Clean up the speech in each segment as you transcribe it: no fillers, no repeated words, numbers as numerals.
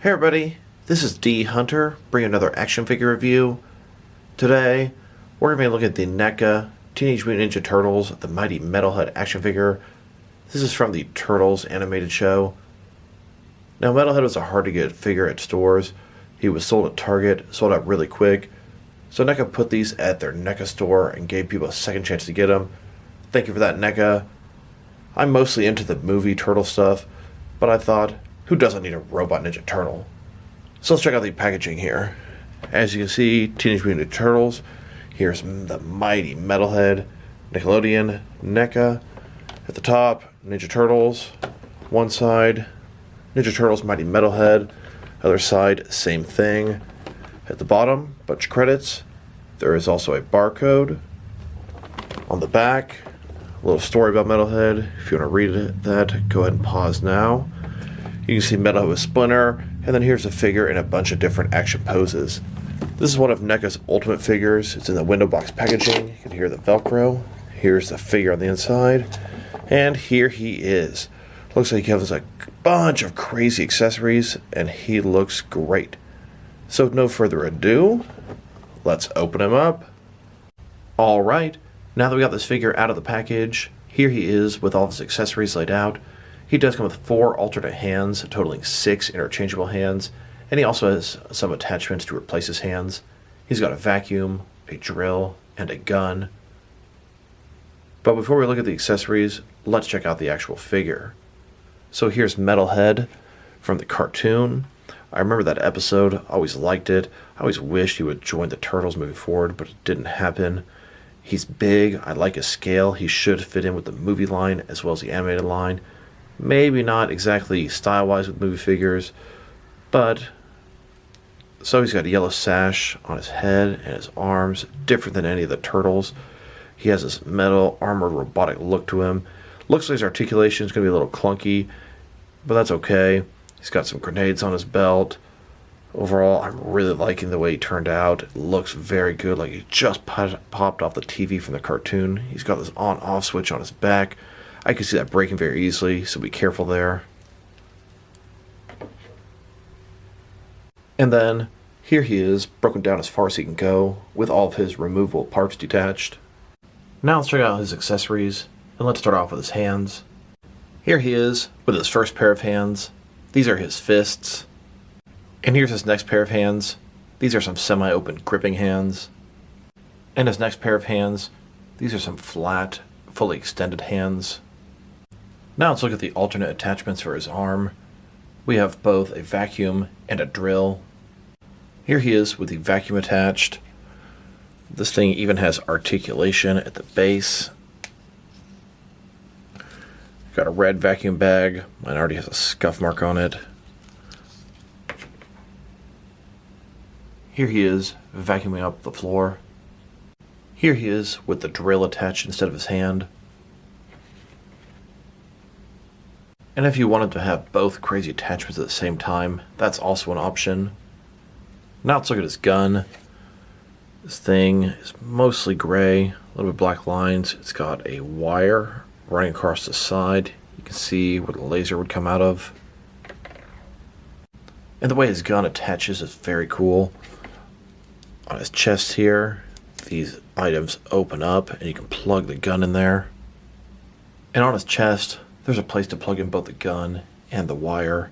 Hey everybody, this is D Hunter, bringing another action figure review. Today, we're going to be looking at the NECA Teenage Mutant Ninja Turtles, the Mighty Metalhead action figure. This is from the Turtles animated show. Now, Metalhead was a hard-to-get figure at stores. He was sold at Target, sold out really quick. So NECA put these at their NECA store and gave people a second chance to get them. Thank you for that, NECA. I'm mostly into the movie Turtle stuff, but I thought, who doesn't need a robot Ninja Turtle? So let's check out the packaging here. As you can see, Teenage Mutant Ninja Turtles. Here's the Mighty Metalhead, Nickelodeon, NECA. At the top, Ninja Turtles. One side, Ninja Turtles Mighty Metalhead. Other side, same thing. At the bottom, bunch of credits. There is also a barcode. On the back, a little story about Metalhead. If you want to read that, go ahead and pause now. You can see Metalhead with Splinter, and then here's a figure in a bunch of different action poses. This is one of NECA's ultimate figures. It's in the window box packaging. You can hear the Velcro. Here's the figure on the inside. And here he is. Looks like he has a bunch of crazy accessories, and he looks great. So with no further ado, let's open him up. Alright, now that we got this figure out of the package, here he is with all of his accessories laid out. He does come with 4 alternate hands, totaling 6 interchangeable hands, and he also has some attachments to replace his hands. He's got a vacuum, a drill, and a gun. But before we look at the accessories, let's check out the actual figure. So here's Metalhead from the cartoon. I remember that episode, I always liked it. I always wished he would join the Turtles moving forward, but it didn't happen. He's big, I like his scale. He should fit in with the movie line as well as the animated line. Maybe not exactly style-wise with movie figures, but so he's got a yellow sash on his head and his arms, different than any of the Turtles. He has this metal armored robotic look to him. Looks like his articulation is going to be a little clunky, but that's okay. He's got some grenades on his belt. Overall, I'm really liking the way he turned out. It looks very good, like he just popped off the TV from the cartoon. He's got this on-off switch on his back. I can see that breaking very easily, so be careful there. And then, here he is, broken down as far as he can go, with all of his removable parts detached. Now let's check out his accessories, and let's start off with his hands. Here he is, with his first pair of hands. These are his fists. And here's his next pair of hands. These are some semi-open gripping hands. And his next pair of hands, these are some flat, fully extended hands. Now let's look at the alternate attachments for his arm. We have both a vacuum and a drill. Here he is with the vacuum attached. This thing even has articulation at the base. Got a red vacuum bag. Mine already has a scuff mark on it. Here he is vacuuming up the floor. Here he is with the drill attached instead of his hand. And if you wanted to have both crazy attachments at the same time, that's also an option. Now let's look at his gun. This thing is mostly gray, a little bit black lines. It's got a wire running across the side. You can see where the laser would come out of. And the way his gun attaches is very cool. On his chest here, these items open up and you can plug the gun in there. And on his chest, there's a place to plug in both the gun and the wire,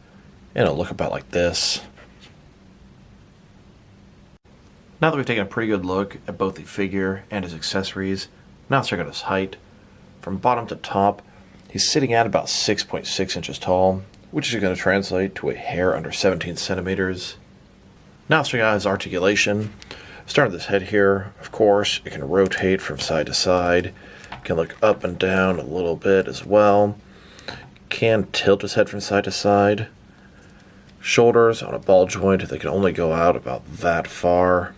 and it'll look about like this. Now that we've taken a pretty good look at both the figure and his accessories, now let's check out his height. From bottom to top, he's sitting at about 6.6 inches tall, which is going to translate to a hair under 17 centimeters. Now let's check out his articulation. Starting with his head here, of course, it can rotate from side to side. It can look up and down a little bit as well. Can tilt his head from side to side. Shoulders on a ball joint, they can only go out about that far.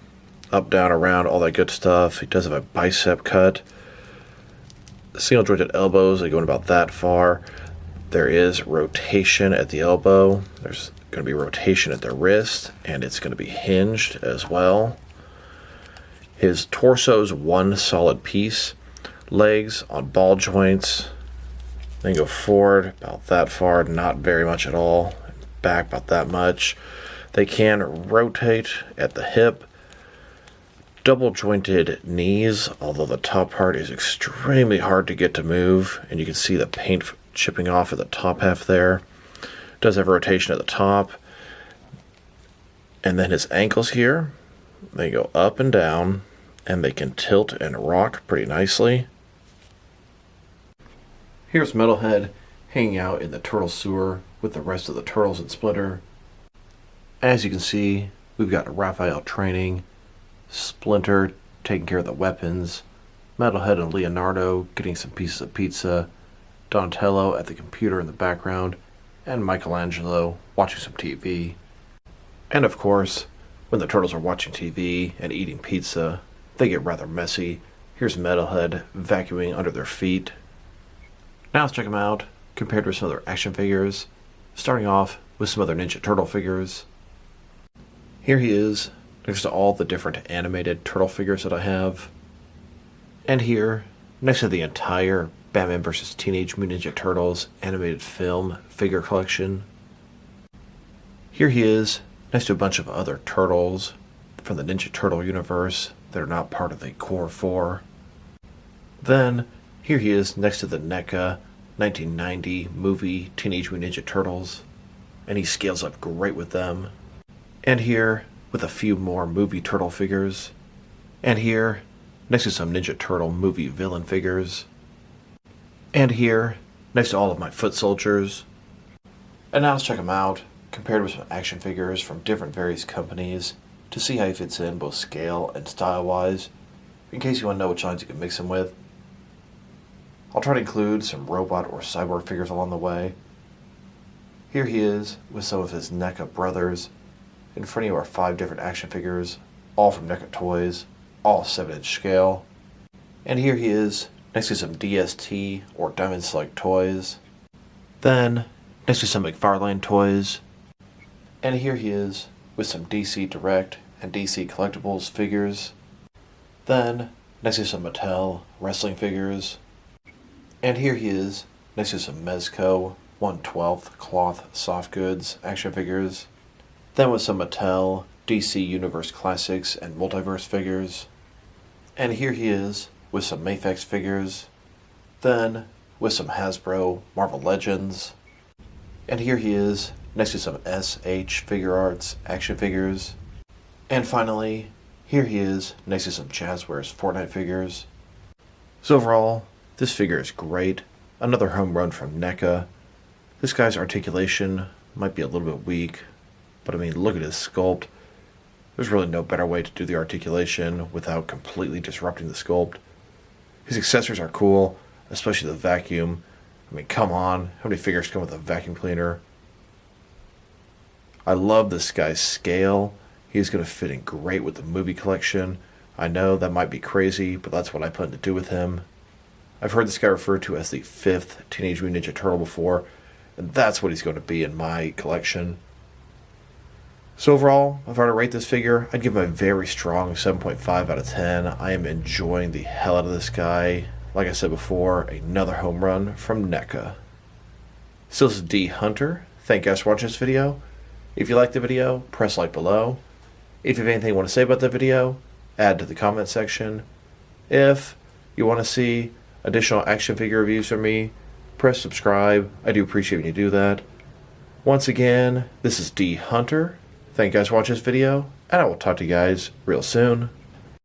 Up, down, around, all that good stuff. He does have a bicep cut. Single jointed elbows, they go in about that far. There is rotation at the elbow. There's going to be rotation at the wrist, and it's going to be hinged as well. His torso's one solid piece. Legs on ball joints. Then go forward about that far, not very much at all. back about that much. They can rotate at the hip. Double jointed knees, although the top part is extremely hard to get to move, and you can see the paint chipping off at the top half there. Does have rotation at the top. And then his ankles here, they go up and down, and they can tilt and rock pretty nicely. Here's Metalhead hanging out in the turtle sewer with the rest of the turtles in Splinter. As you can see, we've got Raphael training, Splinter taking care of the weapons, Metalhead and Leonardo getting some pieces of pizza, Donatello at the computer in the background, and Michelangelo watching some TV. And of course, when the turtles are watching TV and eating pizza, they get rather messy. Here's Metalhead vacuuming under their feet. Now let's check them out, compared with some other action figures, starting off with some other Ninja Turtle figures. Here he is, next to all the different animated turtle figures that I have. And here, next to the entire Batman vs. Teenage Mutant Ninja Turtles animated film figure collection. Here he is, next to a bunch of other turtles from the Ninja Turtle universe that are not part of the core 4. Then, here he is next to the NECA 1990 movie Teenage Mutant Ninja Turtles, and he scales up great with them. And here, with a few more movie turtle figures. And here, next to some Ninja Turtle movie villain figures. And here, next to all of my foot soldiers. And now let's check them out, compared with some action figures from different various companies, to see how he fits in both scale and style-wise, in case you want to know which lines you can mix him with. I'll try to include some robot or cyborg figures along the way. Here he is with some of his NECA brothers. In front of you are 5 different action figures, all from NECA Toys, all 7-inch scale. And here he is next to some DST or Diamond Select toys. Then next to some McFarlane toys. And here he is with some DC Direct and DC Collectibles figures. Then next to some Mattel wrestling figures. And here he is next to some Mezco 1/12 cloth soft goods action figures. Then with some Mattel DC Universe Classics and Multiverse figures. And here he is with some Mafex figures. Then with some Hasbro Marvel Legends. And here he is next to some SH Figure Arts action figures. And finally, here he is next to some Jazzwares Fortnite figures. So overall, this figure is great. Another home run from NECA. This guy's articulation might be a little bit weak, but I mean, look at his sculpt. There's really no better way to do the articulation without completely disrupting the sculpt. His accessories are cool, especially the vacuum. I mean, come on, how many figures come with a vacuum cleaner? I love this guy's scale. He's going to fit in great with the movie collection. I know that might be crazy, but that's what I plan to do with him. I've heard this guy referred to as the 5th Teenage Mutant Ninja Turtle before, and that's what he's going to be in my collection. So overall, if I were to rate this figure, I'd give him a very strong 7.5 out of 10. I am enjoying the hell out of this guy. Like I said before, another home run from NECA. So this is D Hunter. Thank you guys for watching this video. If you liked the video, press like below. If you have anything you want to say about the video, add to the comment section. If you want to see additional action figure reviews from me, press subscribe. I do appreciate when you do that. Once again, this is D Hunter. Thank you guys for watching this video, and I will talk to you guys real soon.